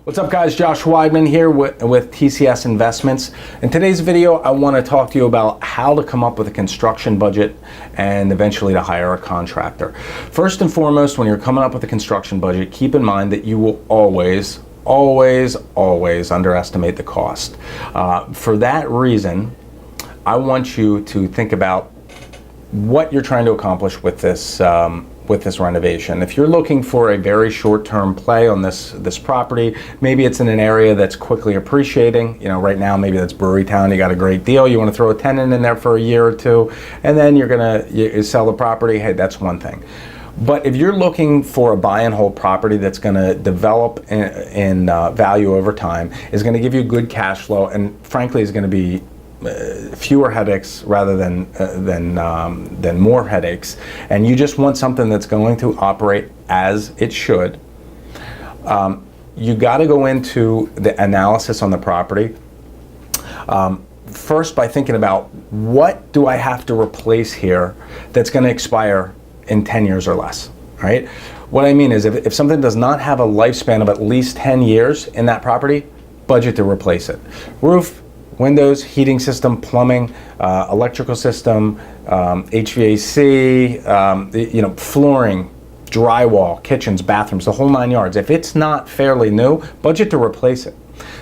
What's up guys, Josh Weidman here with TCS Investments. In today's video, I want to talk to you about how to come up with a construction budget and eventually to hire a contractor. First and foremost, when you're coming up with a construction budget, keep in mind that you will always underestimate the cost. For that reason, I want you to think about what you're trying to accomplish with this renovation. If you're looking for a very short-term play on this property, maybe it's in an area that's quickly appreciating. You know, right now maybe that's Brewery Town. You got a great deal. You want to throw a tenant in there for a year or two, and then you sell the property. Hey, that's one thing. But if you're looking for a buy and hold property that's going to develop in value over time, is going to give you good cash flow, and frankly is going to be fewer headaches rather than more headaches, and you just want something that's going to operate as it should, you got to go into the analysis on the property first by thinking about what do I have to replace here that's going to expire in 10 years or less, right? What I mean is if something does not have a lifespan of at least 10 years in that property, budget to replace it. Roof, windows, heating system, plumbing, electrical system, HVAC, flooring, drywall, kitchens, bathrooms, the whole 9 yards. If it's not fairly new, budget to replace it.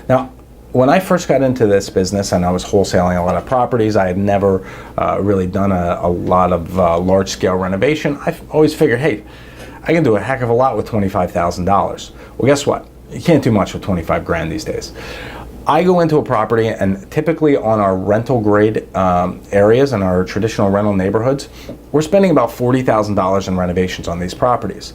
Now, when I first got into this business and I was wholesaling a lot of properties, I had never really done a lot of large-scale renovation. I've always figured, hey, I can do a heck of a lot with $25,000. Well, guess what? You can't do much with 25 grand these days. I go into a property, and typically on our rental grade areas and our traditional rental neighborhoods, we're spending about $40,000 in renovations on these properties.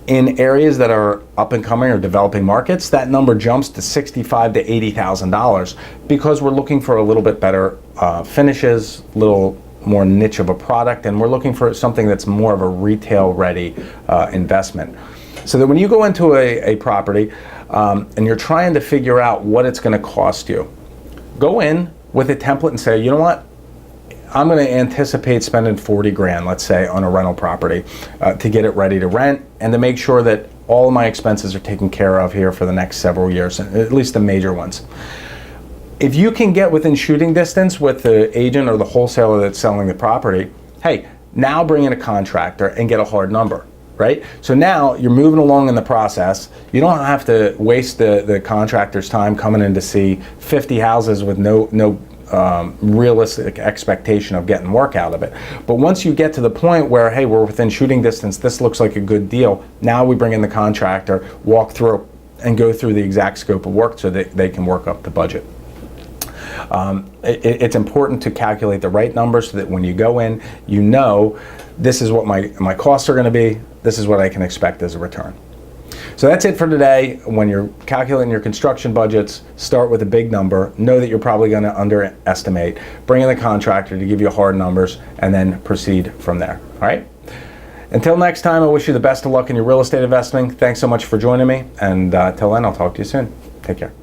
In areas that are up and coming or developing markets, that number jumps to $65,000 to $80,000 because we're looking for a little bit better finishes, a little more niche of a product, and we're looking for something that's more of a retail ready investment. So that when you go into a property and you're trying to figure out what it's going to cost you, go in with a template and say, you know what, I'm going to anticipate spending 40 grand, let's say, on a rental property to get it ready to rent and to make sure that all of my expenses are taken care of here for the next several years, at least the major ones. If you can get within shooting distance with the agent or the wholesaler that's selling the property, hey, now bring in a contractor and get a hard number. Right? So now you're moving along in the process. You don't have to waste the contractor's time coming in to see 50 houses with no realistic expectation of getting work out of it. But once you get to the point where, hey, we're within shooting distance, this looks like a good deal, now we bring in the contractor, walk through and go through the exact scope of work so that they can work up the budget. It's important to calculate the right numbers so that when you go in, you know this is what my costs are going to be, this is what I can expect as a return. So that's it for today. When you're calculating your construction budgets, start with a big number, know that you're probably going to underestimate, bring in the contractor to give you hard numbers, and then proceed from there. All right? Until next time, I wish you the best of luck in your real estate investing. Thanks so much for joining me, and till then, I'll talk to you soon. Take care.